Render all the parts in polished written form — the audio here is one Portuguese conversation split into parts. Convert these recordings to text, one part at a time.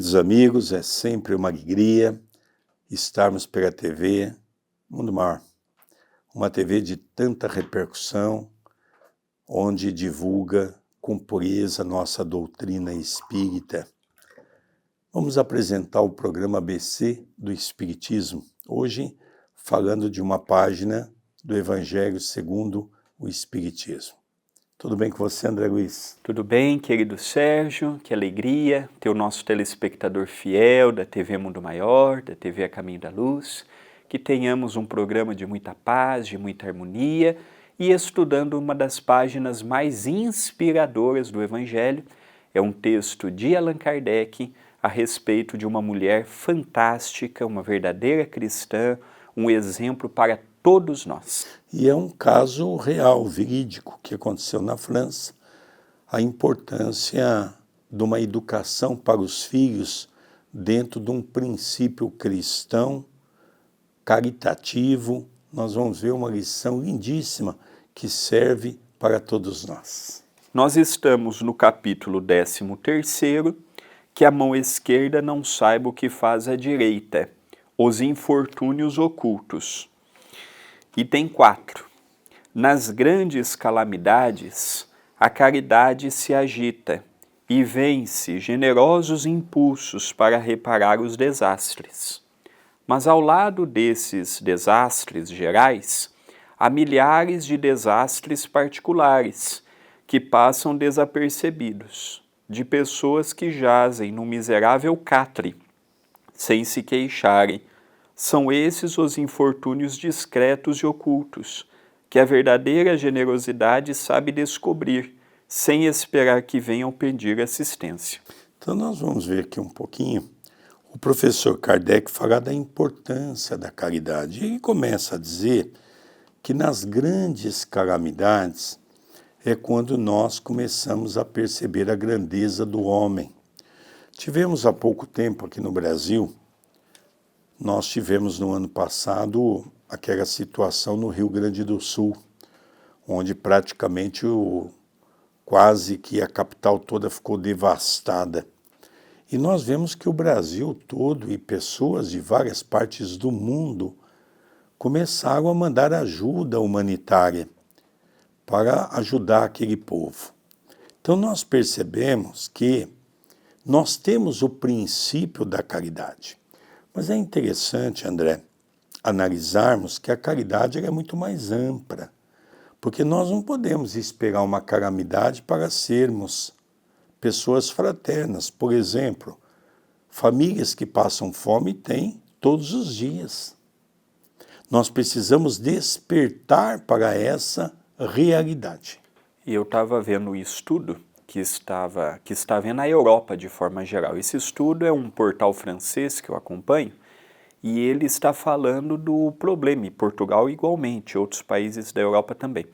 Queridos amigos, é sempre uma alegria estarmos pela TV Mundo Maior, uma TV de tanta repercussão, onde divulga com pureza nossa doutrina espírita. Vamos apresentar o programa ABC do Espiritismo, hoje falando de uma página do Evangelho segundo o Espiritismo. Tudo bem com você, André Luiz? Tudo bem, querido Sérgio, que alegria ter o nosso telespectador fiel da TV Mundo Maior, da TV A Caminho da Luz, que tenhamos um programa de muita paz, de muita harmonia e estudando uma das páginas mais inspiradoras do Evangelho. É um texto de Allan Kardec a respeito de uma mulher fantástica, uma verdadeira cristã, um exemplo para todos nós. E é um caso real, verídico, que aconteceu na França, a importância de uma educação para os filhos dentro de um princípio cristão, caritativo. Nós vamos ver uma lição lindíssima que serve para todos nós. Nós estamos no capítulo 13º, que a mão esquerda não saiba o que faz a direita, os infortúnios ocultos. Item 4. Nas grandes calamidades, a caridade se agita e vence generosos impulsos para reparar os desastres. Mas ao lado desses desastres gerais, há milhares de desastres particulares que passam desapercebidos, de pessoas que jazem no miserável catre, sem se queixarem. São esses os infortúnios discretos e ocultos, que a verdadeira generosidade sabe descobrir, sem esperar que venham pedir assistência. Então nós vamos ver aqui um pouquinho o professor Kardec falar da importância da caridade. Ele começa a dizer que nas grandes calamidades é quando nós começamos a perceber a grandeza do homem. Tivemos há pouco tempo aqui no Brasil, nós tivemos no ano passado aquela situação no Rio Grande do Sul, onde praticamente quase que a capital toda ficou devastada. E nós vemos que o Brasil todo e pessoas de várias partes do mundo começaram a mandar ajuda humanitária para ajudar aquele povo. Então nós percebemos que nós temos o princípio da caridade. Mas é interessante, André, analisarmos que a caridade é muito mais ampla, porque nós não podemos esperar uma calamidade para sermos pessoas fraternas. Por exemplo, famílias que passam fome têm todos os dias. Nós precisamos despertar para essa realidade. E eu estava vendo um estudo que está vendo na Europa de forma geral. Esse estudo é um portal francês que eu acompanho e ele está falando do problema, em Portugal igualmente, outros países da Europa também.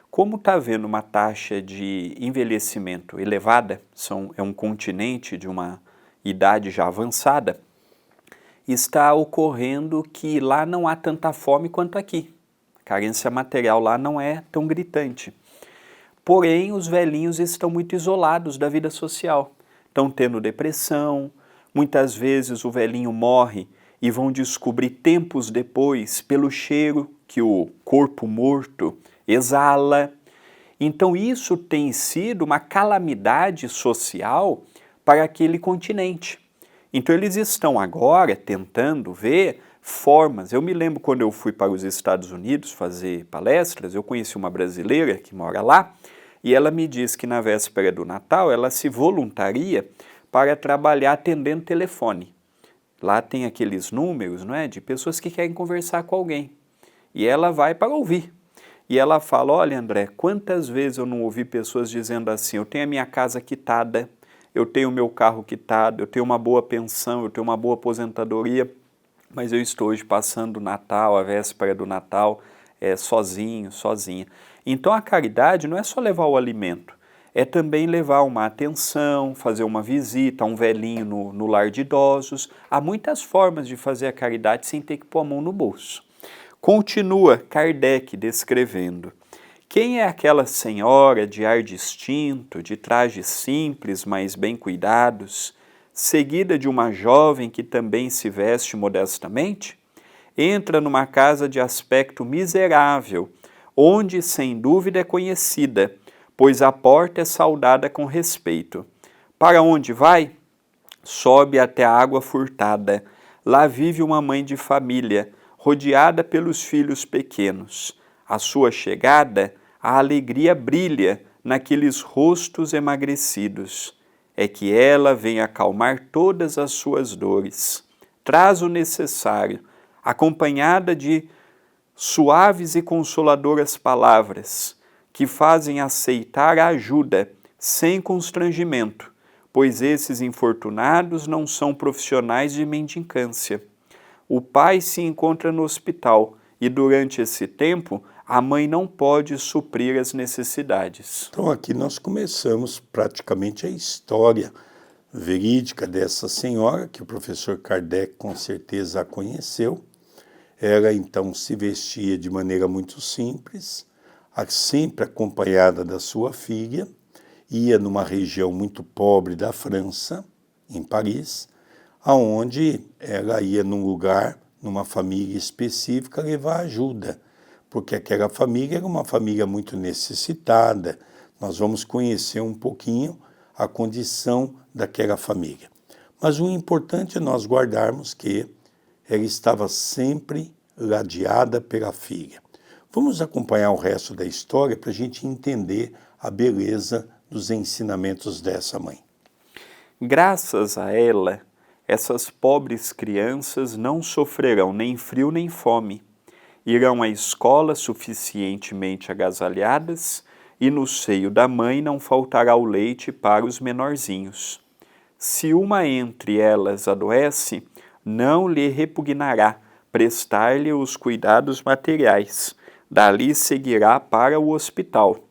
Como está havendo uma taxa de envelhecimento elevada, é um continente de uma idade já avançada, está ocorrendo que lá não há tanta fome quanto aqui. A carência material lá não é tão gritante. Porém, os velhinhos estão muito isolados da vida social. Estão tendo depressão, muitas vezes o velhinho morre e vão descobrir tempos depois pelo cheiro que o corpo morto exala. Então isso tem sido uma calamidade social para aquele continente. Então eles estão agora tentando ver formas. Eu me lembro quando eu fui para os Estados Unidos fazer palestras, eu conheci uma brasileira que mora lá, e ela me disse que na véspera do Natal ela se voluntaria para trabalhar atendendo telefone. Lá tem aqueles números, não é, de pessoas que querem conversar com alguém. E ela vai para ouvir. E ela fala, olha André, quantas vezes eu não ouvi pessoas dizendo assim, eu tenho a minha casa quitada, eu tenho o meu carro quitado, eu tenho uma boa pensão, eu tenho uma boa aposentadoria, mas eu estou hoje passando o Natal, a véspera do Natal, sozinho, sozinha. Então a caridade não é só levar o alimento, é também levar uma atenção, fazer uma visita a um velhinho no lar de idosos. Há muitas formas de fazer a caridade sem ter que pôr a mão no bolso. Continua Kardec descrevendo. Quem é aquela senhora de ar distinto, de trajes simples, mas bem cuidados, seguida de uma jovem que também se veste modestamente, entra numa casa de aspecto miserável, onde sem dúvida é conhecida, pois a porta é saudada com respeito. Para onde vai? Sobe até a água furtada. Lá vive uma mãe de família, rodeada pelos filhos pequenos. À sua chegada, a alegria brilha naqueles rostos emagrecidos. É que ela vem acalmar todas as suas dores. Traz o necessário, acompanhada de suaves e consoladoras palavras, que fazem aceitar a ajuda sem constrangimento, pois esses infortunados não são profissionais de mendicância. O pai se encontra no hospital e, durante esse tempo, a mãe não pode suprir as necessidades. Então aqui nós começamos praticamente a história verídica dessa senhora, que o professor Kardec com certeza a conheceu. Ela então se vestia de maneira muito simples, sempre acompanhada da sua filha, ia numa região muito pobre da França, em Paris, aonde ela ia num lugar, numa família específica, levar ajuda, porque aquela família era uma família muito necessitada. Nós vamos conhecer um pouquinho a condição daquela família. Mas o importante é nós guardarmos que ela estava sempre ladeada pela filha. Vamos acompanhar o resto da história para a gente entender a beleza dos ensinamentos dessa mãe. Graças a ela, essas pobres crianças não sofrerão nem frio nem fome. Irão à escola suficientemente agasalhadas e no seio da mãe não faltará o leite para os menorzinhos. Se uma entre elas adoece, não lhe repugnará prestar-lhe os cuidados materiais. Dali seguirá para o hospital,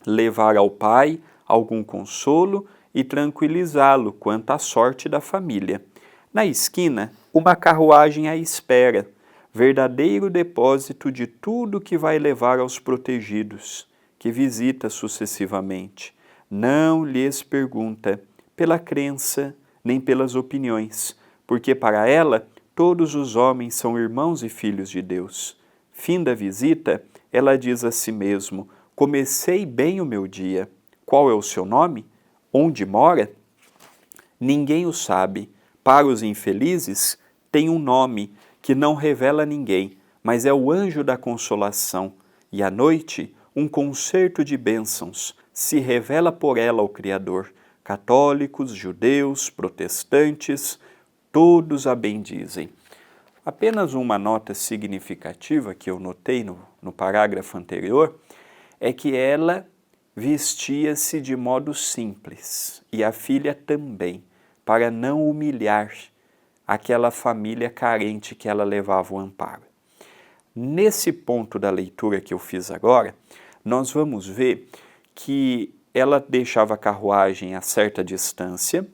levar ao pai algum consolo e tranquilizá-lo quanto à sorte da família. Na esquina, uma carruagem à espera, verdadeiro depósito de tudo que vai levar aos protegidos, que visita sucessivamente. Não lhes pergunta pela crença nem pelas opiniões, porque para ela todos os homens são irmãos e filhos de Deus. Fim da visita, ela diz a si mesmo: comecei bem o meu dia. Qual é o seu nome? Onde mora? Ninguém o sabe. Para os infelizes, tem um nome que não revela a ninguém, mas é o anjo da consolação. E à noite, um concerto de bênçãos se revela por ela ao Criador. Católicos, judeus, protestantes, todos a bendizem. Apenas uma nota significativa que eu notei no parágrafo anterior é que ela vestia-se de modo simples, e a filha também, para não humilhar aquela família carente que ela levava o amparo. Nesse ponto da leitura que eu fiz agora, nós vamos ver que ela deixava a carruagem a certa distância,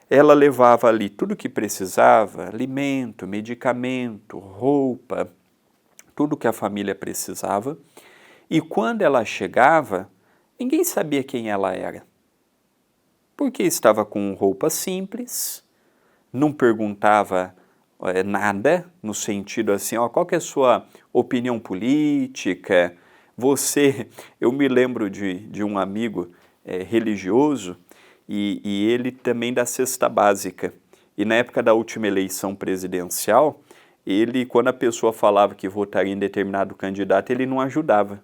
ela levava ali tudo o que precisava, alimento, medicamento, roupa, tudo que a família precisava, e quando ela chegava, ninguém sabia quem ela era, porque estava com roupa simples, não perguntava nada, no sentido assim, qual que é a sua opinião política? Eu me lembro de um amigo religioso, e ele também da cesta básica. E na época da última eleição presidencial, quando a pessoa falava que votaria em determinado candidato, ele não ajudava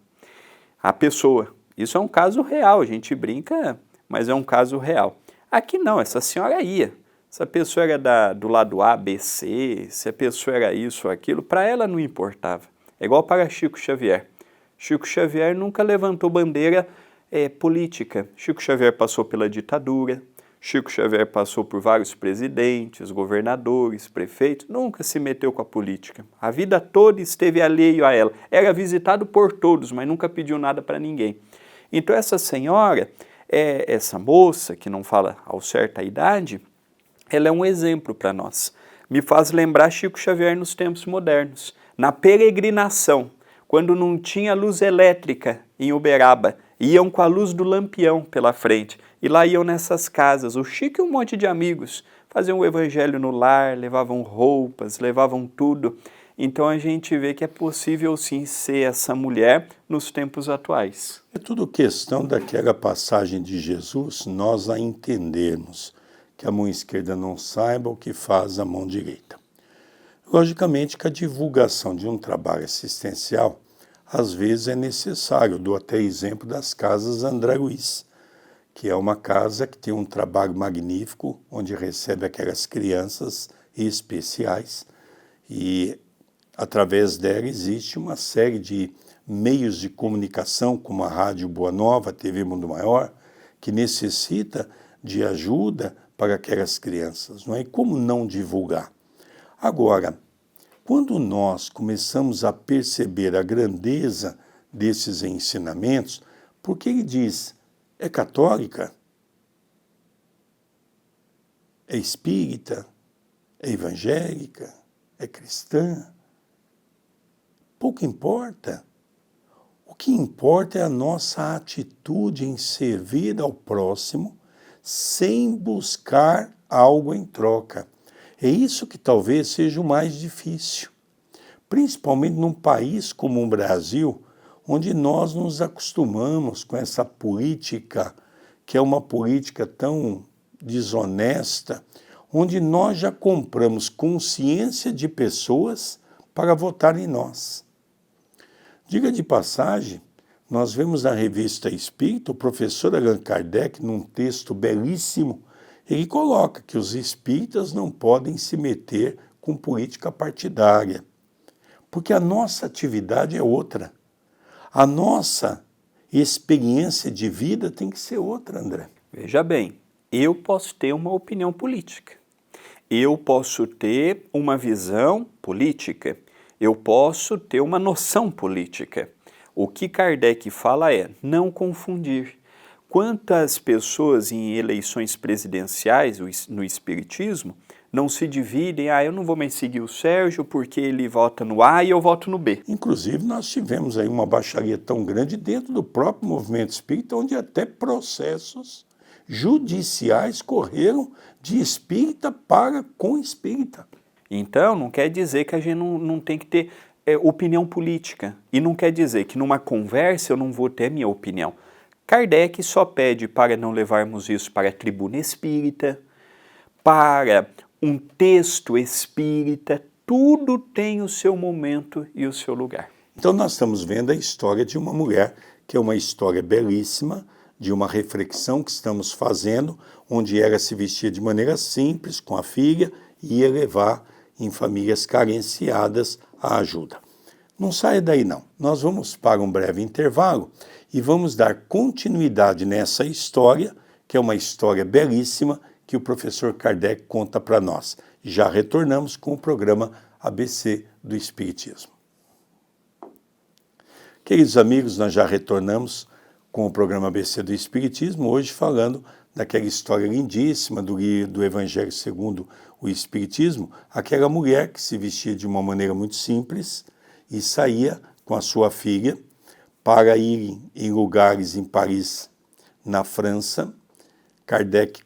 a pessoa. Isso é um caso real, a gente brinca, mas é um caso real. Aqui não, essa senhora ia. Se a pessoa era do lado A, B, C, se a pessoa era isso ou aquilo, para ela não importava. É igual para Chico Xavier. Chico Xavier nunca levantou bandeira política. Chico Xavier passou pela ditadura, Chico Xavier passou por vários presidentes, governadores, prefeitos, nunca se meteu com a política. A vida toda esteve alheio a ela. Era visitado por todos, mas nunca pediu nada para ninguém. Então essa senhora, essa moça, que não fala ao certa idade, ela é um exemplo para nós. Me faz lembrar Chico Xavier nos tempos modernos. Na peregrinação, quando não tinha luz elétrica em Uberaba, iam com a luz do lampião pela frente. E lá iam nessas casas, o Chico e um monte de amigos, faziam o evangelho no lar, levavam roupas, levavam tudo. Então a gente vê que é possível sim ser essa mulher nos tempos atuais. É tudo questão daquela passagem de Jesus, nós a entendermos, que a mão esquerda não saiba o que faz a mão direita. Logicamente que a divulgação de um trabalho assistencial, às vezes é necessário. Eu dou até exemplo das casas André Luiz, que é uma casa que tem um trabalho magnífico, onde recebe aquelas crianças especiais e através dela existe uma série de meios de comunicação, como a Rádio Boa Nova, a TV Mundo Maior, que necessita de ajuda para aquelas crianças, não é? E como não divulgar? Agora, quando nós começamos a perceber a grandeza desses ensinamentos, porque ele diz, é católica, é espírita, é evangélica, é cristã, pouco importa. O que importa é a nossa atitude em servir ao próximo sem buscar algo em troca. É isso que talvez seja o mais difícil, principalmente num país como o Brasil, onde nós nos acostumamos com essa política, que é uma política tão desonesta, onde nós já compramos consciência de pessoas para votar em nós. Diga de passagem, nós vemos na revista Espírita, o professor Allan Kardec, num texto belíssimo, ele coloca que os espíritas não podem se meter com política partidária, porque a nossa atividade é outra. A nossa experiência de vida tem que ser outra, André. Veja bem, eu posso ter uma opinião política, eu posso ter uma visão política, eu posso ter uma noção política. O que Kardec fala é não confundir. Quantas pessoas em eleições presidenciais no Espiritismo não se dividem, eu não vou mais seguir o Sérgio porque ele vota no A e eu voto no B. Inclusive nós tivemos aí uma baixaria tão grande dentro do próprio movimento espírita, onde até processos judiciais correram de espírita para com espírita. Então não quer dizer que a gente não tem que ter opinião política. E não quer dizer que numa conversa eu não vou ter minha opinião. Kardec só pede para não levarmos isso para a tribuna espírita, para um texto espírita, tudo tem o seu momento e o seu lugar. Então nós estamos vendo a história de uma mulher, que é uma história belíssima, de uma reflexão que estamos fazendo, onde ela se vestia de maneira simples, com a filha, e ia levar em famílias carenciadas a ajuda. Não saia daí não, nós vamos para um breve intervalo e vamos dar continuidade nessa história, que é uma história belíssima, que o professor Kardec conta para nós. Já retornamos com o programa ABC do Espiritismo. Queridos amigos, nós já retornamos com o programa ABC do Espiritismo, hoje falando daquela história lindíssima do Evangelho segundo o Espiritismo, aquela mulher que se vestia de uma maneira muito simples e saía com a sua filha para ir em lugares em Paris, na França. Kardec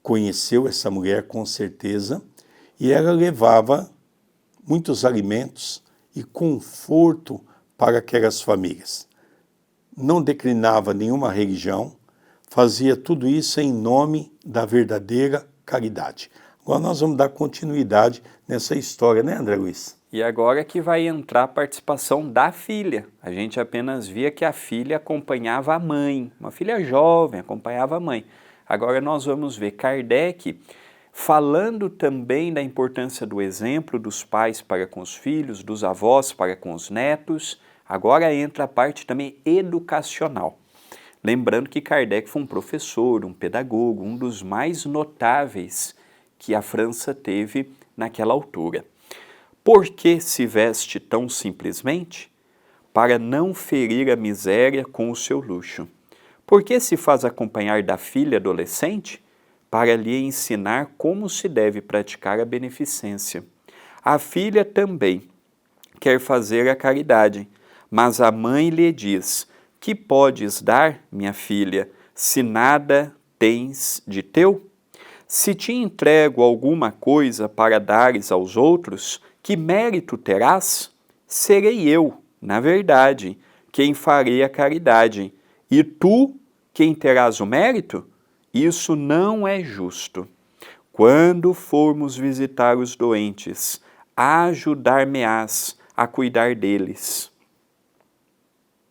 conheceu essa mulher com certeza e ela levava muitos alimentos e conforto para aquelas famílias. Não declinava nenhuma religião, fazia tudo isso em nome da verdadeira caridade. Agora nós vamos dar continuidade nessa história, né, André Luiz? E agora que vai entrar a participação da filha. A gente apenas via que a filha acompanhava a mãe, uma filha jovem acompanhava a mãe. Agora nós vamos ver Kardec falando também da importância do exemplo dos pais para com os filhos, dos avós para com os netos. Agora entra a parte também educacional. Lembrando que Kardec foi um professor, um pedagogo, um dos mais notáveis que a França teve naquela altura. Por que se veste tão simplesmente? Para não ferir a miséria com o seu luxo. Por que se faz acompanhar da filha adolescente? Para lhe ensinar como se deve praticar a beneficência. A filha também quer fazer a caridade, mas a mãe lhe diz: que podes dar, minha filha, se nada tens de teu? Se te entrego alguma coisa para dares aos outros, que mérito terás? Serei eu, na verdade, quem farei a caridade, e tu, quem terás o mérito? Isso não é justo. Quando formos visitar os doentes, ajudar-me-ás a cuidar deles.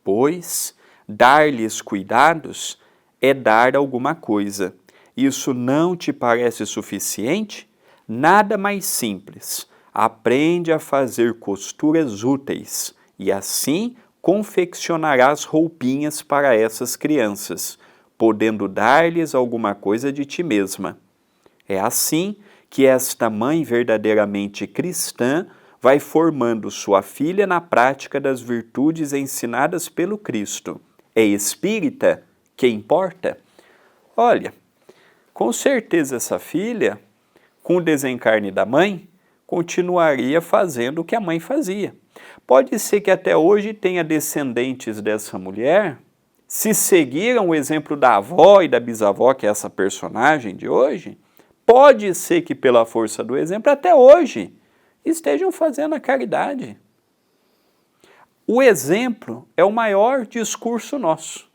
Pois dar-lhes cuidados é dar alguma coisa. Isso não te parece suficiente? Nada mais simples. Aprende a fazer costuras úteis e assim confeccionarás roupinhas para essas crianças, podendo dar-lhes alguma coisa de ti mesma. É assim que esta mãe verdadeiramente cristã vai formando sua filha na prática das virtudes ensinadas pelo Cristo. É espírita? Que importa? Olha, com certeza essa filha, com o desencarne da mãe, continuaria fazendo o que a mãe fazia. Pode ser que até hoje tenha descendentes dessa mulher, se seguiram o exemplo da avó e da bisavó, que é essa personagem de hoje, pode ser que pela força do exemplo, até hoje, estejam fazendo a caridade. O exemplo é o maior discurso nosso.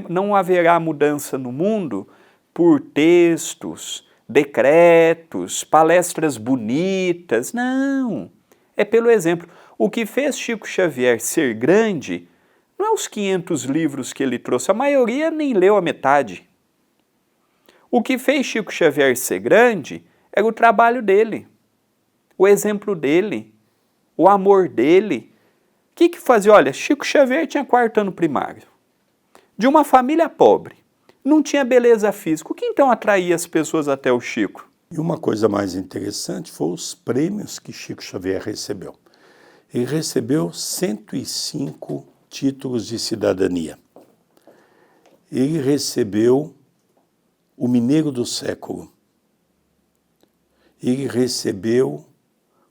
Não haverá mudança no mundo por textos, decretos, palestras bonitas, não. É pelo exemplo. O que fez Chico Xavier ser grande não é os 500 livros que ele trouxe, a maioria nem leu a metade. O que fez Chico Xavier ser grande era o trabalho dele, o exemplo dele, o amor dele. O que fazia? Olha, Chico Xavier tinha 4º ano primário, de uma família pobre, não tinha beleza física. O que então atraía as pessoas até o Chico? E uma coisa mais interessante foi os prêmios que Chico Xavier recebeu. Ele recebeu 105 títulos de cidadania. Ele recebeu o Mineiro do Século. Ele recebeu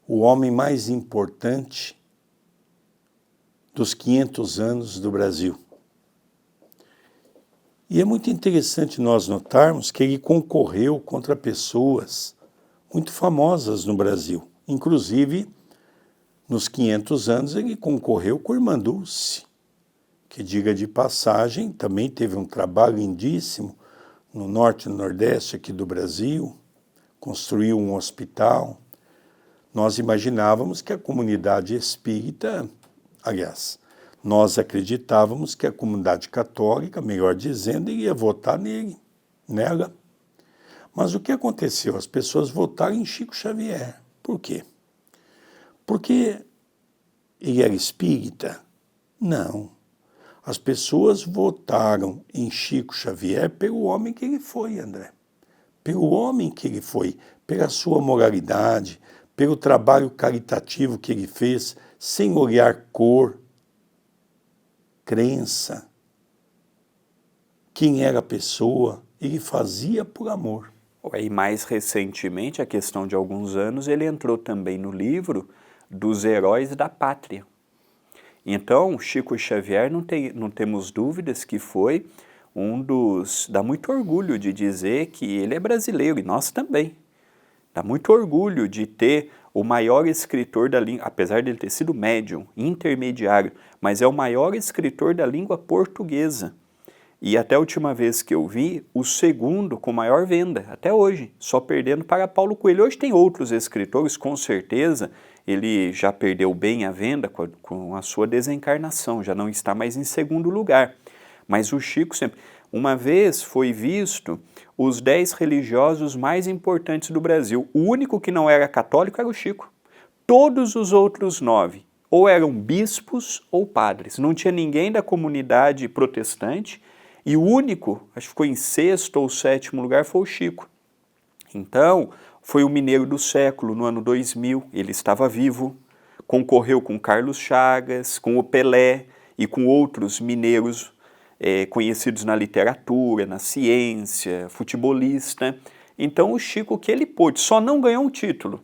o homem mais importante dos 500 anos do Brasil. E é muito interessante nós notarmos que ele concorreu contra pessoas muito famosas no Brasil. Inclusive, nos 500 anos, ele concorreu com a Irmã Dulce, que, diga de passagem, também teve um trabalho lindíssimo no norte e no nordeste aqui do Brasil, construiu um hospital. Nós imaginávamos que a comunidade espírita, aliás, nós acreditávamos que a comunidade católica, melhor dizendo, iria votar nela. Mas o que aconteceu? As pessoas votaram em Chico Xavier. Por quê? Porque ele era espírita? Não. As pessoas votaram em Chico Xavier pelo homem que ele foi, André. Pelo homem que ele foi, pela sua moralidade, pelo trabalho caritativo que ele fez, sem olhar cor, crença, quem era a pessoa, ele fazia por amor. E mais recentemente, a questão de alguns anos, ele entrou também no livro dos heróis da pátria. Então, Chico Xavier, não temos dúvidas que foi dá muito orgulho de dizer que ele é brasileiro, e nós também. Dá muito orgulho de ter o maior escritor da língua, apesar de ele ter sido médium, intermediário, mas é o maior escritor da língua portuguesa. E até a última vez que eu vi, o segundo com maior venda, até hoje, só perdendo para Paulo Coelho. Hoje tem outros escritores, com certeza, ele já perdeu bem a venda com a sua desencarnação, já não está mais em segundo lugar. Mas o Chico sempre... Uma vez foi visto os 10 religiosos mais importantes do Brasil. O único que não era católico era o Chico. Todos os outros 9 ou eram bispos ou padres. Não tinha ninguém da comunidade protestante. E o único, acho que ficou em 6º ou 7º lugar, foi o Chico. Então, foi o Mineiro do Século, no ano 2000. Ele estava vivo, concorreu com Carlos Chagas, com o Pelé e com outros mineiros conhecidos na literatura, na ciência, futebolista. Então o Chico, o que ele pôde, só não ganhou um título.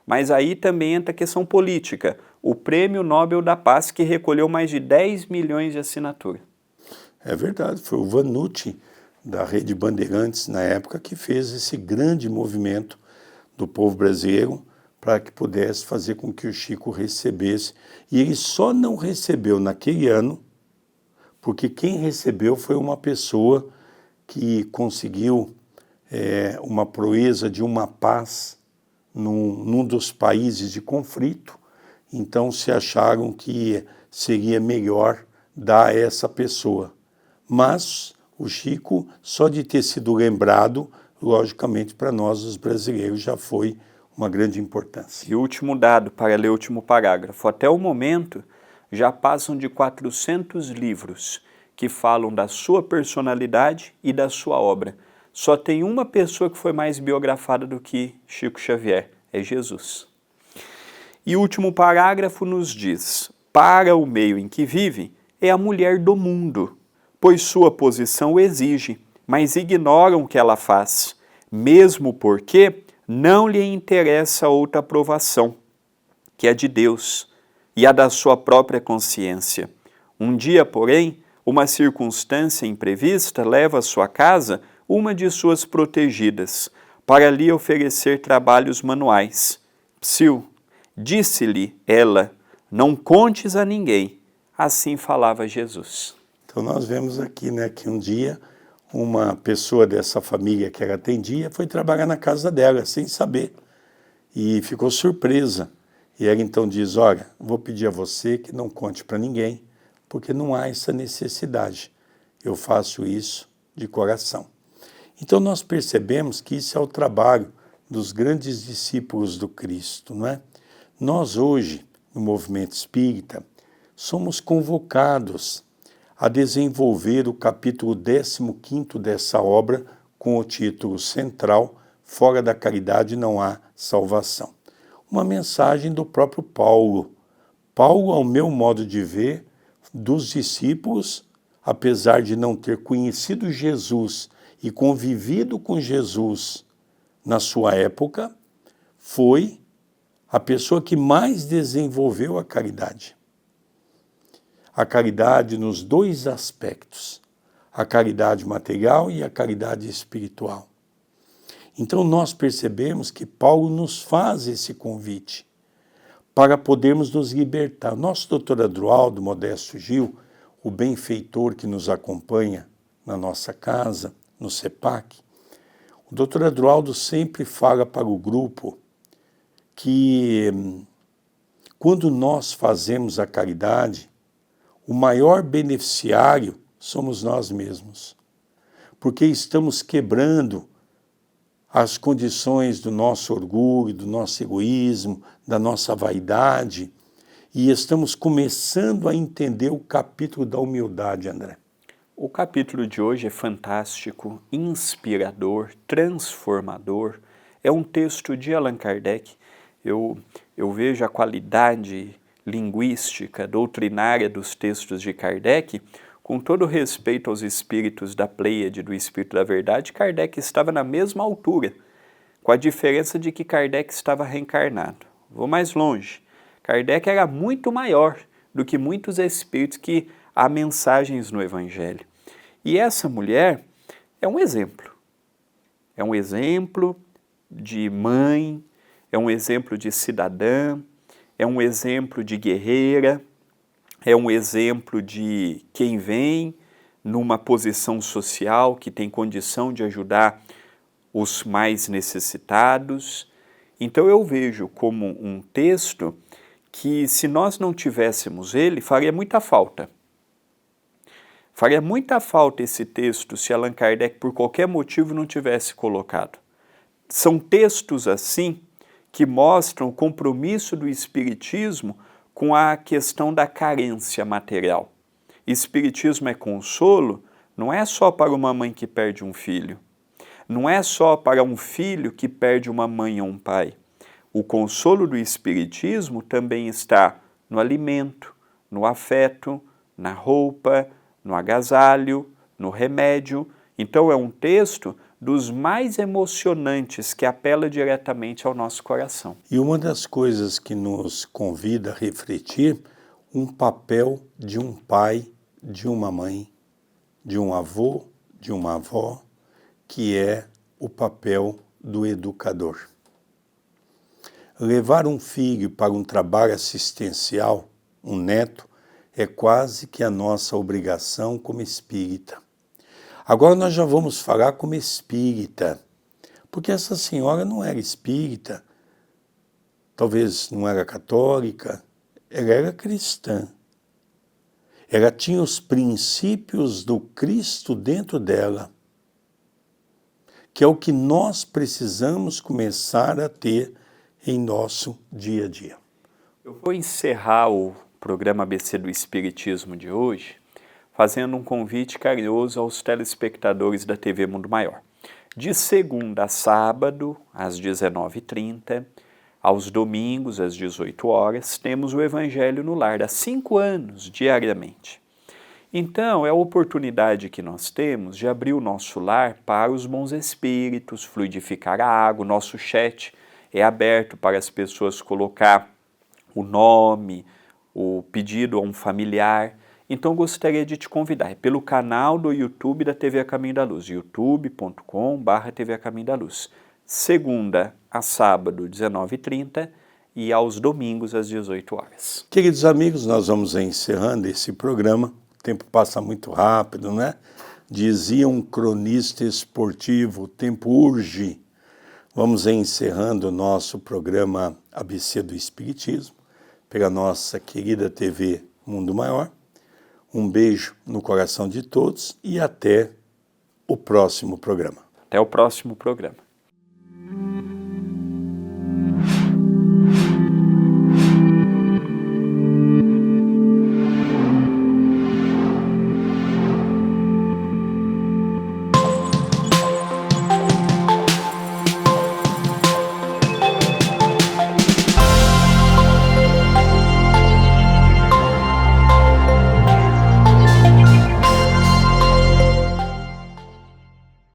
Mas aí também entra a questão política. O Prêmio Nobel da Paz, que recolheu mais de 10 milhões de assinaturas. É verdade, foi o Vanucci, da Rede Bandeirantes na época, que fez esse grande movimento do povo brasileiro para que pudesse fazer com que o Chico recebesse. E ele só não recebeu naquele ano, porque quem recebeu foi uma pessoa que conseguiu uma proeza de uma paz num dos países de conflito. Então se acharam que seria melhor dar a essa pessoa. Mas o Chico, só de ter sido lembrado, logicamente para nós os brasileiros já foi uma grande importância. E o último dado, para ler o último parágrafo. Até o momento, já passam de 400 livros que falam da sua personalidade e da sua obra. Só tem uma pessoa que foi mais biografada do que Chico Xavier, é Jesus. E o último parágrafo nos diz: para o meio em que vive, é a mulher do mundo, pois sua posição o exige, mas ignoram o que ela faz, mesmo porque não lhe interessa outra aprovação, que é de Deus e a da sua própria consciência. Um dia, porém, uma circunstância imprevista leva à sua casa uma de suas protegidas, para lhe oferecer trabalhos manuais. Psiu, disse-lhe ela, não contes a ninguém. Assim falava Jesus. Então nós vemos aqui, né, que um dia uma pessoa dessa família que ela atendia foi trabalhar na casa dela, sem saber, e ficou surpresa. E ela então diz, olha, vou pedir a você que não conte para ninguém, porque não há essa necessidade. Eu faço isso de coração. Então nós percebemos que isso é o trabalho dos grandes discípulos do Cristo, não é? Nós hoje, no movimento espírita, somos convocados a desenvolver o capítulo 15º dessa obra com o título central, Fora da caridade não há salvação. Uma mensagem do próprio Paulo. Paulo, ao meu modo de ver, dos discípulos, apesar de não ter conhecido Jesus e convivido com Jesus na sua época, foi a pessoa que mais desenvolveu a caridade. A caridade nos dois aspectos, a caridade material e a caridade espiritual. Então nós percebemos que Paulo nos faz esse convite para podermos nos libertar. Nosso doutor Adroaldo Modesto Gil, o benfeitor que nos acompanha na nossa casa, no CEPAC, o doutor Adroaldo sempre fala para o grupo que quando nós fazemos a caridade, o maior beneficiário somos nós mesmos, porque estamos quebrando as condições do nosso orgulho, do nosso egoísmo, da nossa vaidade, e estamos começando a entender o capítulo da humildade, André. O capítulo de hoje é fantástico, inspirador, transformador. É um texto de Allan Kardec. Eu vejo a qualidade linguística, doutrinária dos textos de Kardec. Com todo respeito aos espíritos da Pleiade, do Espírito da Verdade, Kardec estava na mesma altura, com a diferença de que Kardec estava reencarnado. Vou mais longe. Kardec era muito maior do que muitos espíritos que há mensagens no Evangelho. E essa mulher é um exemplo. É um exemplo de mãe, é um exemplo de cidadã, é um exemplo de guerreira, é um exemplo de quem vem numa posição social que tem condição de ajudar os mais necessitados. Então eu vejo como um texto que, se nós não tivéssemos ele, faria muita falta. Faria muita falta esse texto se Allan Kardec, por qualquer motivo, não tivesse colocado. São textos assim que mostram o compromisso do Espiritismo com a questão da carência material. Espiritismo é consolo, não é só para uma mãe que perde um filho, não é só para um filho que perde uma mãe ou um pai. O consolo do Espiritismo também está no alimento, no afeto, na roupa, no agasalho, no remédio. Então é um texto dos mais emocionantes que apela diretamente ao nosso coração. E uma das coisas que nos convida a refletir, um papel de um pai, de uma mãe, de um avô, de uma avó, que é o papel do educador. Levar um filho para um trabalho assistencial, um neto, é quase que a nossa obrigação como espírita. Agora nós já vamos falar como espírita, porque essa senhora não era espírita, talvez não era católica, ela era cristã. Ela tinha os princípios do Cristo dentro dela, que é o que nós precisamos começar a ter em nosso dia a dia. Eu vou encerrar o programa ABC do Espiritismo de hoje fazendo um convite carinhoso aos telespectadores da TV Mundo Maior. De segunda a sábado, às 19h30, aos domingos, às 18 horas, temos o Evangelho no Lar, há 5 anos, diariamente. Então, é a oportunidade que nós temos de abrir o nosso lar para os bons espíritos, fluidificar a água. O nosso chat é aberto para as pessoas colocar o nome, o pedido a um familiar. Então, gostaria de te convidar pelo canal do YouTube da TV A Caminho da Luz, youtube.com/TV A Caminho da Luz. Segunda a sábado, 19h30 e aos domingos, às 18 horas. Queridos amigos, nós vamos encerrando esse programa. O tempo passa muito rápido, né? Dizia um cronista esportivo, o tempo urge. Vamos encerrando o nosso programa ABC do Espiritismo, pela nossa querida TV Mundo Maior. Um beijo no coração de todos e até o próximo programa. Até o próximo programa.